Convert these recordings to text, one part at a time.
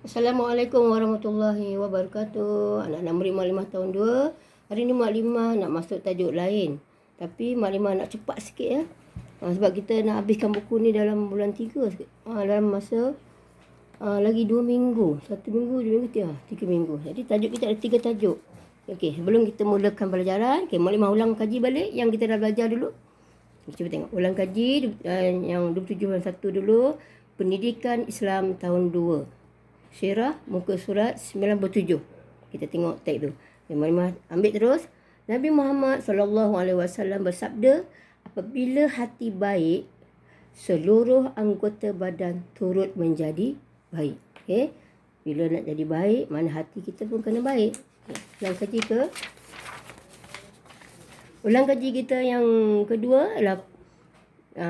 Assalamualaikum warahmatullahi wabarakatuh. Anak-anak murid Mak tahun 2. Hari ni Mak nak masuk tajuk lain. Tapi Mak nak cepat sikit ya. Sebab kita nak habiskan buku ni dalam bulan 3 sikit. Dalam masa lagi 2 minggu. 1 minggu, 2 minggu, 3 minggu. Jadi tajuk kita ada 3 tajuk. Okey, sebelum kita mulakan pelajaran, Mak ulang kaji balik yang kita dah belajar dulu. Cuba tengok. Ulang kaji yang 27/1 dulu. Pendidikan Islam tahun 2. Syirah muka surat 97. Kita tengok teks tu. Yang ambil terus. Nabi Muhammad SAW bersabda, apabila hati baik, seluruh anggota badan turut menjadi baik. Okey. Bila nak jadi baik, mana hati kita pun kena baik. Okay. Ulang kaji kita yang kedua adalah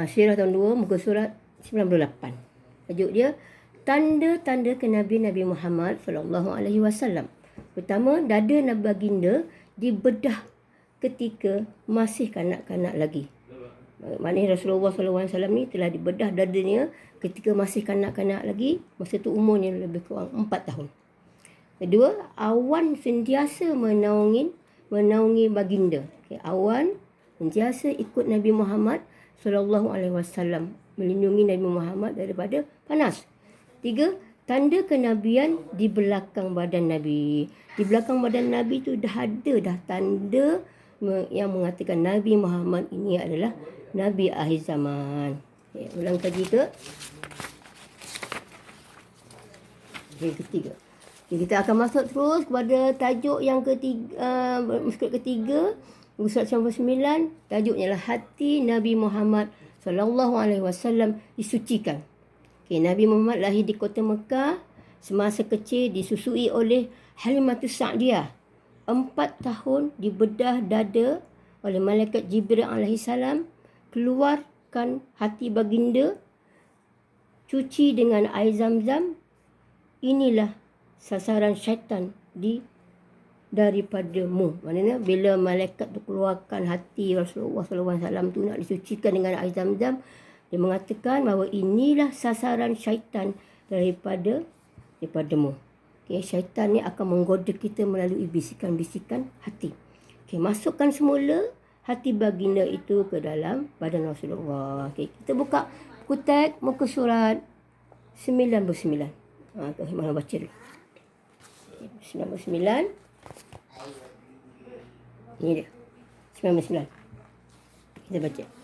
Syirah tahun 2 muka surat 98. Tajuk dia tanda-tanda kenabian Nabi Muhammad SAW. Pertama, dada Nabi baginda dibedah ketika masih kanak-kanak lagi. Maknanya Rasulullah SAW ni telah dibedah dadanya ketika masih kanak-kanak lagi. Masa tu umurnya lebih kurang 4 tahun. Kedua, awan sentiasa menaungi baginda. Okay, awan sentiasa ikut Nabi Muhammad SAW, melindungi Nabi Muhammad daripada panas. 3, tanda kenabian di belakang badan Nabi. Di belakang badan Nabi tu dah tanda yang mengatakan Nabi Muhammad ini adalah Nabi akhir zaman. Okay, ulang kaji ke? Yang ketiga. Okay, kita akan masuk terus kepada tajuk yang ketiga, ketiga, surat 99. Tajuknya adalah hati Nabi Muhammad SAW disucikan. Okay, Nabi Muhammad lahir di kota Mekah. Semasa kecil disusui oleh Halimatus Sa'diyah. 4 tahun dibedah dada oleh malaikat Jibril AS. Keluarkan hati baginda, cuci dengan air zam-zam. Inilah sasaran syaitan daripadamu. Maknanya bila malaikat tu keluarkan hati Rasulullah SAW tu nak disucikan dengan air zam-zam, dia mengatakan bahawa inilah sasaran syaitan daripadamu. Okay, syaitan ni akan menggoda kita melalui bisikan-bisikan hati. Okay, masukkan semula hati baginda itu ke dalam badan Rasulullah. Okay, kita buka buku teks muka surat 99. Mana baca dulu. 99. Ini dia. 99. Kita baca.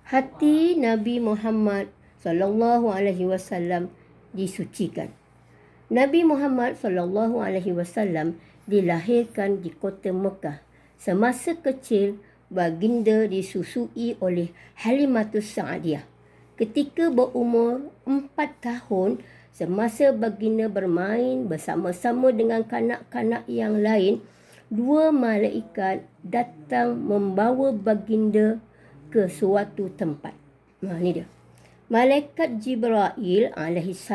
Hati Nabi Muhammad SAW disucikan. Nabi Muhammad SAW dilahirkan di kota Mekah. Semasa kecil, baginda disusui oleh Halimatus Sa'diyah. Ketika berumur 4 tahun, semasa baginda bermain bersama-sama dengan kanak-kanak yang lain, 2 malaikat datang membawa baginda ke suatu tempat. Ini dia. Malaikat Jibril AS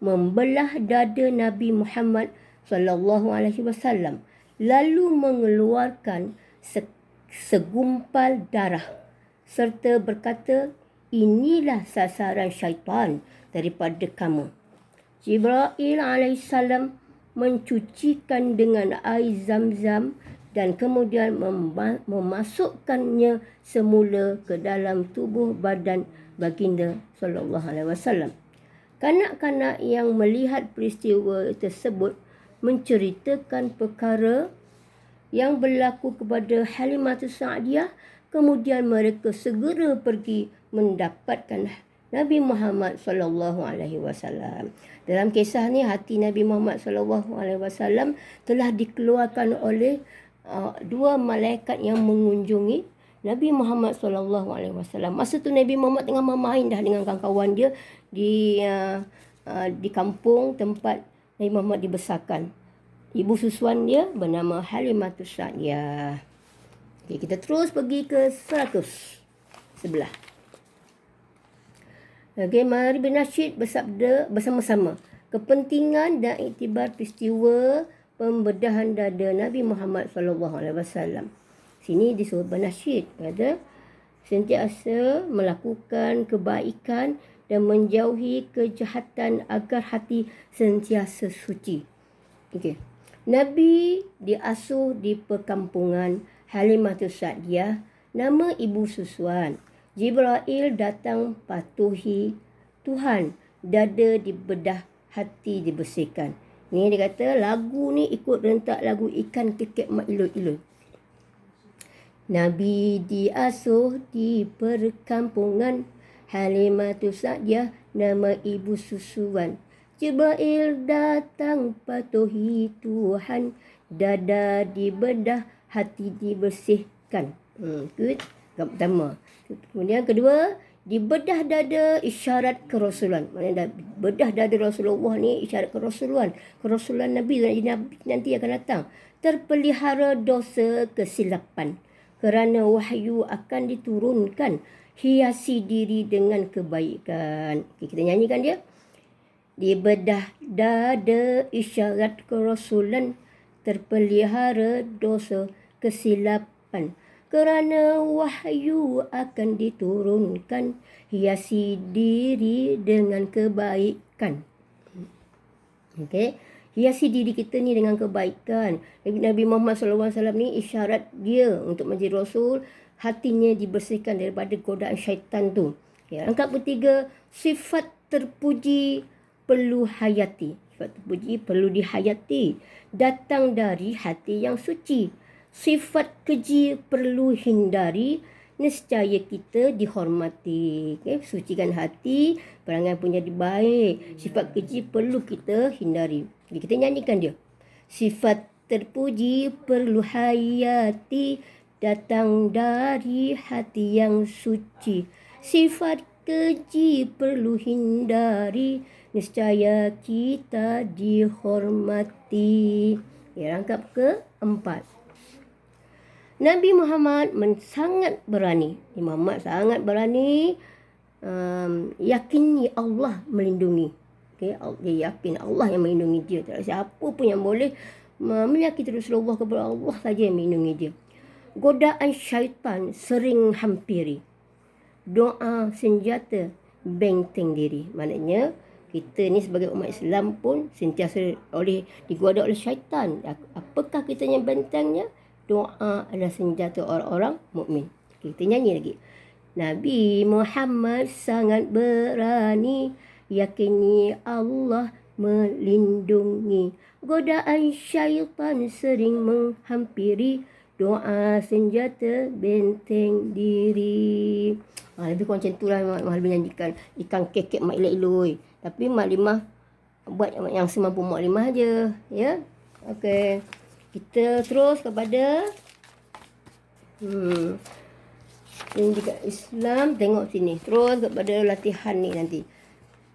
membelah dada Nabi Muhammad SAW lalu mengeluarkan segumpal darah serta berkata, inilah sasaran syaitan daripada kamu. Jibril AS mencucikan dengan air zam-zam dan kemudian memasukkannya semula ke dalam tubuh badan baginda SAW. Kanak-kanak yang melihat peristiwa tersebut menceritakan perkara yang berlaku kepada Halimatus Sa'diyah. Kemudian mereka segera pergi mendapatkan Nabi Muhammad SAW. Dalam kisah ni, hati Nabi Muhammad SAW telah dikeluarkan oleh 2 malaikat yang mengunjungi Nabi Muhammad SAW. Masa tu Nabi Muhammad tengah bermain dah dengan kawan-kawan dia di kampung tempat Nabi Muhammad dibesarkan. Ibu susuan dia bernama Halimatus Sa'diyah. Okay, kita terus pergi ke 100 sebelah. Okay, mari bernasyid bersabda bersama-sama. Kepentingan dan iktibar peristiwa pembedahan dada Nabi Muhammad SAW. Sini disuruh bernasyid pada sentiasa melakukan kebaikan dan menjauhi kejahatan agar hati sentiasa suci. Okey. Nabi diasuh di perkampungan Halimatus Sa'diyah, nama ibu Suswan. Jibril datang patuhi Tuhan, dada dibedah, hati dibersihkan. Ni dia kata lagu ni ikut rentak lagu Ikan Kekek Mak Iloi-Iloi. Nabi diasuh di perkampungan Halimatus Sa'diyah, nama ibu Suswan. Jibril datang patuhi Tuhan, dada dibedah, hati dibersihkan. Good. Yang pertama. Kemudian kedua, dibedah dada isyarat kerasulan. Maknanya bedah dada Rasulullah ni isyarat kerasulan. Kerasulan Nabi nanti akan datang. Terpelihara dosa kesilapan, kerana wahyu akan diturunkan. Hiasi diri dengan kebaikan. Okay, kita nyanyikan dia. Dibedah dada isyarat kerasulan, terpelihara dosa kesilapan, kerana wahyu akan diturunkan. Hiasi diri dengan kebaikan. Okey. Hiasi diri kita ni dengan kebaikan. Nabi Muhammad SAW ni isyarat dia untuk menjadi Rasul, hatinya dibersihkan daripada godaan syaitan tu. Okay. Angkat ketiga, sifat terpuji perlu hayati. Sifat terpuji perlu dihayati. Datang dari hati yang suci. Sifat keji perlu hindari. Nescaya kita dihormati. Okay? Sucikan hati, perangai pun jadi baik. Sifat keji perlu kita hindari. Okay, kita nyanyikan dia. Sifat terpuji perlu hayati, datang dari hati yang suci. Sifat keji perlu hindari, nescaya kita dihormati. Ya, rangkap keempat. Nabi Muhammad sangat berani. Nabi Muhammad sangat berani. Yakini Allah melindungi. Okay? Dia yakin Allah yang melindungi dia. Tak ada siapa pun yang boleh menyakiti Rasulullah, kepada Allah saja yang melindungi dia. Godaan syaitan sering hampiri. Doa senjata benteng diri. Maknanya kita ni sebagai umat Islam pun sentiasa digoda oleh syaitan. Apakah kita yang bentengnya? Doa adalah senjata orang-orang mukmin. Kita nyanyi lagi. Nabi Muhammad sangat berani, yakini Allah melindungi. Godaan syaitan sering menghampiri, doa senjata benteng diri. Lebih kurang macam itulah Mak Halimah nyanyikan Ikan Kekek Mak Iloi-Iloi. Tapi Mak Halimah buat yang semampu Mak Halimah aja. Ya. Okey. Kita terus kepada ini juga Islam, tengok sini. Terus kepada latihan ni nanti.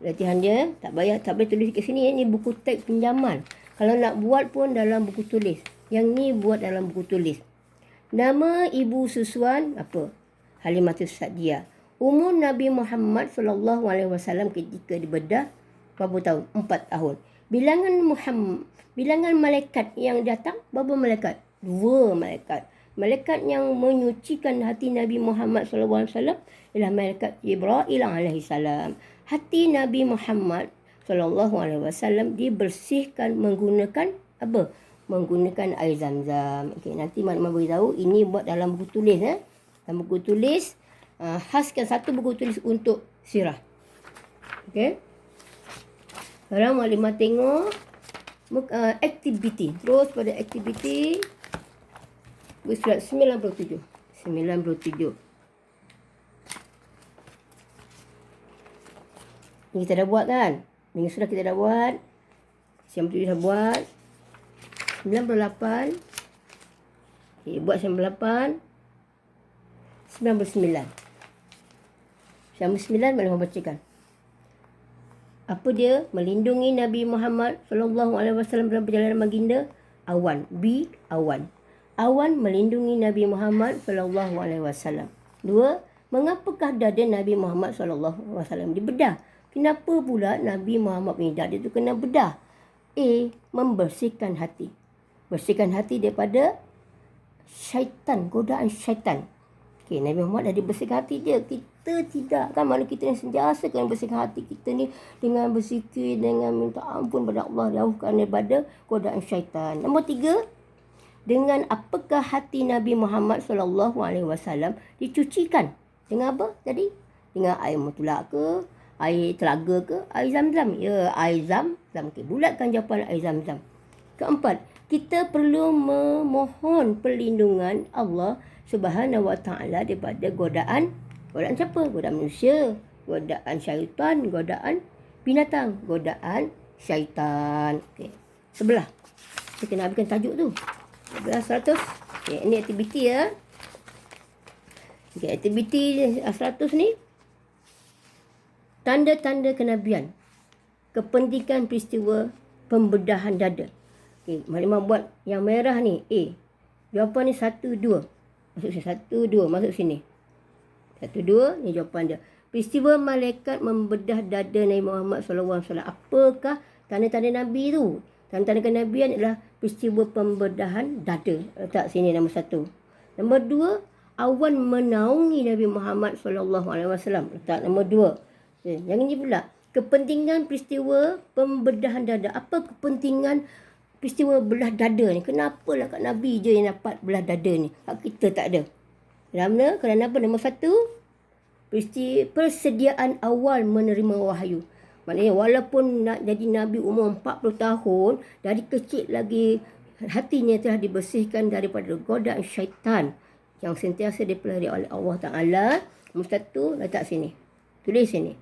Latihan dia tak boleh tulis kat sini. Ini buku teks pinjaman. Kalau nak buat pun dalam buku tulis. Yang ni buat dalam buku tulis. Nama ibu Suswan apa? Halimatus Sa'diyah. Umur Nabi Muhammad SAW ketika dibedah berapa tahun? 4 tahun. Bilangan malaikat yang datang berapa malaikat? 2 malaikat. Malaikat yang menyucikan hati Nabi Muhammad SAW ialah malaikat Jibril alaihissalam. Hati Nabi Muhammad SAW dibersihkan menggunakan apa? Menggunakan air Zam-Zam. Okey, nanti Mak beritahu ini buat dalam buku tulis. Dalam buku tulis, khaskan satu buku tulis untuk sirah. Okey. Sekarang Mak Halimah tengok aktiviti. Terus pada aktiviti surat 97. Ni kita dah buat kan? Ni sudah kita dah buat. Siang tu dah buat. 98. Okay, buat 98. 99. 99 boleh membacakan. Apa dia? Melindungi Nabi Muhammad SAW dalam perjalanan baginda. Awan. B. Awan. Awan melindungi Nabi Muhammad SAW. 2. Mengapakah dada Nabi Muhammad SAW dibedah? Kenapa pula Nabi Muhammad punya dada itu kena bedah? A. Membersihkan hati. Bersihkan hati daripada syaitan, godaan syaitan. Okay, Nabi Muhammad dah dibersihkan hati dia. kita tidak. Kan mana kita yang sentiasa kena bersihkan hati kita ni dengan berzikir, dengan minta ampun pada Allah, jauhkan daripada godaan syaitan. Nombor 3, dengan apakah hati Nabi Muhammad SAW dicucikan? Dengan apa tadi? Dengan air mutulak ke, air telaga ke, air zam-zam? Ya, air zam-zam. Okay, bulatkan jawapan air zam-zam. Keempat, kita perlu memohon perlindungan Allah Subhanahu Wa Taala daripada godaan siapa? Godaan manusia, godaan syaitan, godaan binatang, godaan syaitan. Okey. Sebelah. Kita kena habiskan tajuk tu. 100. Okey, ini aktiviti ya. Okey, aktiviti 100 ni tanda-tanda kenabian. Kepentingan peristiwa pembedahan dada. Okey, Maklimah buat yang merah ni A. Jawapan ni 1, 2. Masuk sini 1, 2 masuk sini. 1, 2 ni jawapan dia. Peristiwa malaikat membedah dada Nabi Muhammad SAW. Apakah tanda-tanda Nabi tu? Tanda-tanda kenabian adalah peristiwa pembedahan dada. Letak sini nombor 1. Nombor 2, awan menaungi Nabi Muhammad SAW. Letak nombor 2. Yang ini pula, kepentingan peristiwa pembedahan dada. Apa kepentingan peristiwa belah dada ni? Kenapalah kat Nabi je yang dapat belah dada ni? Kat kita tak ada. Kerana apa? Nombor 1, persediaan awal menerima wahyu. Maknanya walaupun nak jadi Nabi umur 40 tahun, dari kecil lagi hatinya telah dibersihkan daripada godaan syaitan yang sentiasa dipelihara oleh Allah Ta'ala. Nombor 1, letak sini. Tulis sini.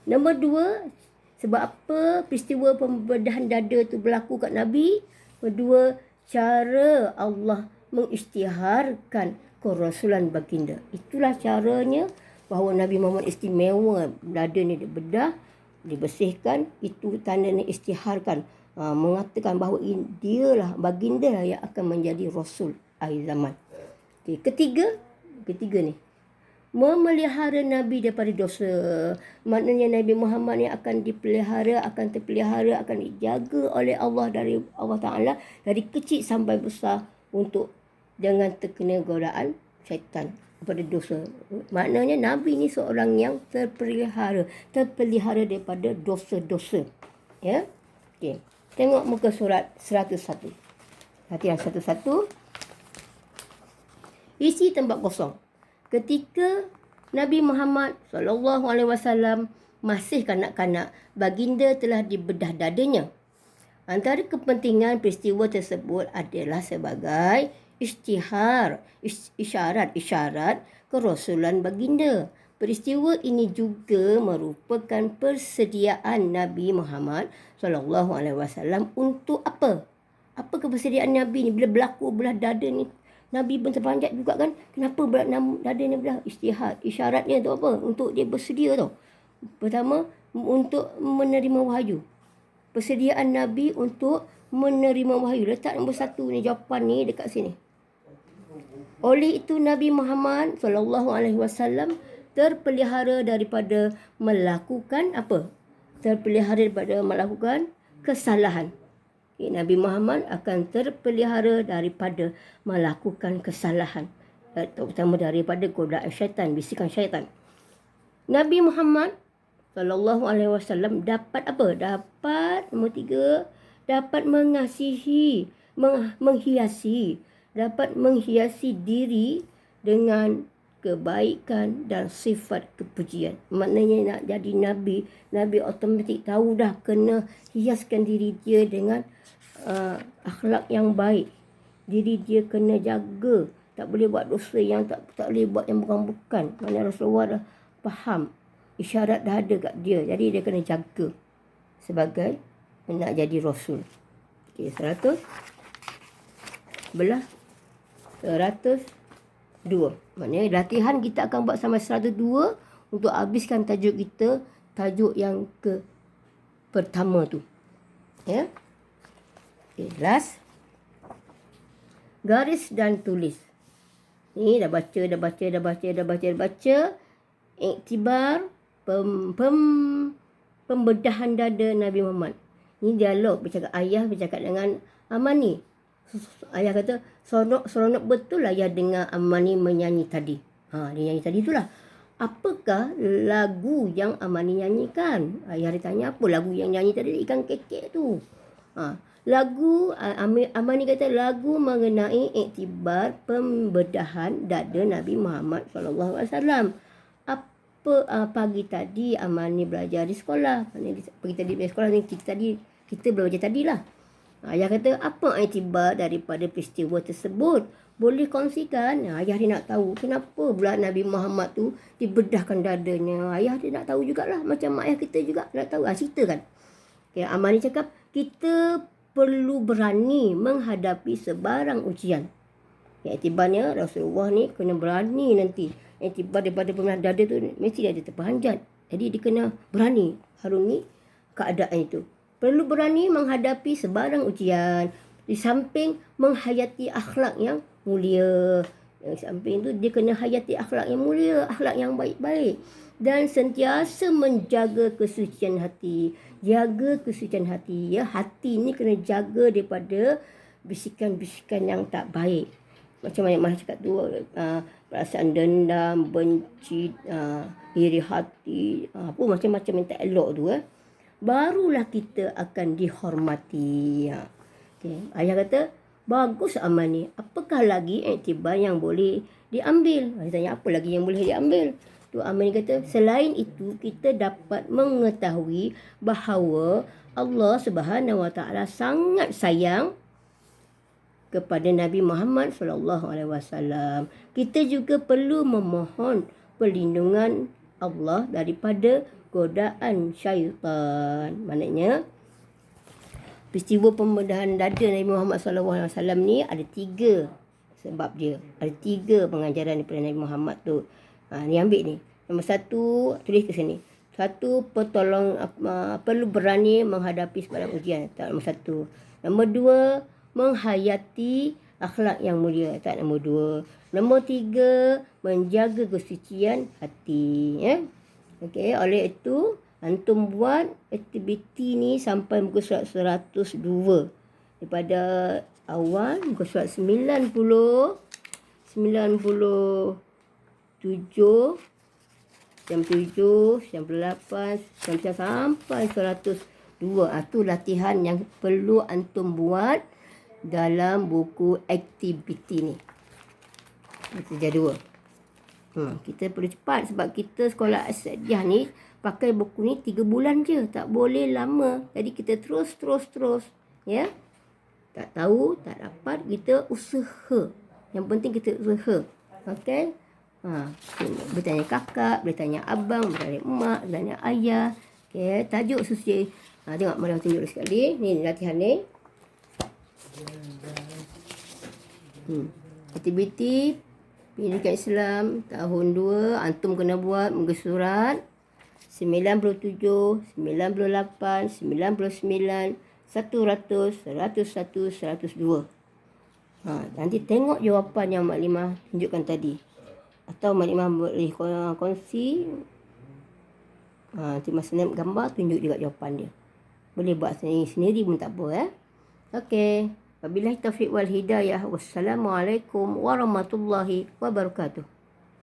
Nombor 2, sebab apa peristiwa pembedahan dada tu berlaku kat Nabi? Kedua, cara Allah mengisytiharkan kerasulan baginda. Itulah caranya bahawa Nabi Muhammad istimewa. Dada ni dibedah, dibersihkan. Itu tandanya isytiharkan. Mengatakan bahawa dialah baginda yang akan menjadi Rasul akhir zaman. Okay. Ketiga ni, memelihara Nabi daripada dosa. Maknanya Nabi Muhammad ni akan dipelihara, akan terpelihara, akan dijaga oleh Allah dari Allah Ta'ala dari kecil sampai besar untuk jangan terkena godaan syaitan daripada dosa. Maknanya Nabi ni seorang yang terpelihara daripada dosa-dosa. Ya. Okey. Tengok muka surat 101. Latihan 101. Isi tempat kosong. Ketika Nabi Muhammad SAW masih kanak-kanak, baginda telah dibedah dadanya. Antara kepentingan peristiwa tersebut adalah sebagai isyarat kerasulan baginda. Peristiwa ini juga merupakan persediaan Nabi Muhammad SAW untuk apa? Apa kepersediaan Nabi ni bila berlaku belah dada ni? Nabi pun terpanjat juga kan. Kenapa dada ni belah? Isyaratnya tu apa? Untuk dia bersedia tu. Pertama, untuk menerima wahyu. Persediaan Nabi untuk menerima wahyu. Letak nombor 1 ni, jawapan ni dekat sini. Oleh itu Nabi Muhammad SAW terpelihara daripada melakukan apa? Terpelihara daripada melakukan kesalahan. Nabi Muhammad akan terpelihara daripada melakukan kesalahan. Terutama daripada godaan syaitan, bisikan syaitan. Nabi Muhammad SAW dapat apa? Dapat, nombor 3, dapat mengasihi, menghiasi diri dengan kebaikan dan sifat kepujian. Maknanya nak jadi Nabi, Nabi otomatik tahu dah kena hiaskan diri dia dengan akhlak yang baik. Diri dia kena jaga. Tak boleh buat dosa yang tak boleh buat yang bukan-bukan. Maknanya Rasulullah dah faham. Isyarat dah ada kat dia. Jadi dia kena jaga sebagai nak jadi Rasul. Okey, 100. Belah 102. Maknanya latihan kita akan buat sampai 102 untuk habiskan tajuk kita, tajuk yang pertama tu. Ya. Okay, last. Garis dan tulis. Ni dah baca. Iktibar pembedahan dada Nabi Muhammad. Ni dialog ayah bercakap dengan Amani. Ayah kata, seronok betul ayah dengar Amani menyanyi tadi. Dia nyanyi tadi itulah. apakah lagu yang Amani nyanyikan? Ayah dia tanya, apa lagu yang nyanyi tadi ikan kekek tu? Lagu Amani kata lagu mengenai iktibar pembedahan dada Nabi Muhammad SAW. Apa pagi tadi Amani belajar di sekolah. Pagi tadi di sekolah ni kita belajar tadilah. Ayah kata apa iktibar daripada peristiwa tersebut? Boleh kongsikan? Ayah dia nak tahu kenapa pula Nabi Muhammad tu dibedahkan dadanya. Ayah dia nak tahu jugalah, macam ayah kita juga nak tahu. Cerita kan. Okay, Amani cakap kita perlu berani menghadapi sebarang ujian. Iktibarnya Rasulullah ni kena berani nanti. Iktibar daripada pembedahan dada tu mesti ada terperanjat. Jadi dia kena berani harungi keadaan itu. Perlu berani menghadapi sebarang ujian. Di samping menghayati akhlak yang mulia. Di samping itu dia kena hayati akhlak yang mulia, akhlak yang baik-baik. Dan sentiasa menjaga kesucian hati. Jaga kesucian hati. Ya, hati ni kena jaga daripada bisikan-bisikan yang tak baik. Macam mana cakap tu, perasaan dendam, benci, iri hati, apa macam-macam yang tak elok tu. Barulah kita akan dihormati. Okay. Ayah kata, bagus Amani. Apakah lagi iktibar yang boleh diambil? Ayah tanya, apa lagi yang boleh diambil? Tu Amani kata, selain itu kita dapat mengetahui bahawa Allah Subhanahu Wa Taala sangat sayang kepada Nabi Muhammad SAW. Kita juga perlu memohon perlindungan Allah daripada godaan syaitan. Maknanya peristiwa pembedahan dada Nabi Muhammad SAW ni ada 3 sebab dia. Ada 3 pengajaran daripada Nabi Muhammad tu. Ni ambil ni. Nombor 1, tulis ke sini. 1, perlu berani menghadapi sebarang ujian. Tak, nombor 1. Nombor 2, menghayati akhlak yang mulia. Tak, nombor 2. Nombor 3, menjaga kesucian hati. Okey, oleh itu antum buat aktiviti ni sampai muka surat 102. Daripada awal muka surat 90, 97, 97, 98, 99 sampai 102. Itu latihan yang perlu antum buat dalam buku aktiviti ni. Itu dia 2. Kita perlu cepat sebab kita sekolah Asadiah ni pakai buku ni 3 bulan je. Tak boleh lama. Jadi kita terus. Ya. Tak tahu, tak dapat, kita usaha. Yang penting kita usaha. Okey. Boleh tanya kakak, boleh tanya abang, boleh tanya emak, boleh tanya ayah. Okey, tajuk suci. Tengok mari tunjuk sekali. Ni latihan ni. Aktiviti Pendidikan Islam tahun 2, antum kena buat muka surat 97, 98, 99, 100, 101, 102. Nanti tengok jawapan yang Mak Limah tunjukkan tadi. Atau Mak Limah boleh kongsi. Nanti masa nak gambar, tunjuk juga jawapan dia. Boleh buat sendiri pun tak apa. Okey. Wabillahi taufiq wal hidayah. Wassalamualaikum warahmatullahi wabarakatuh.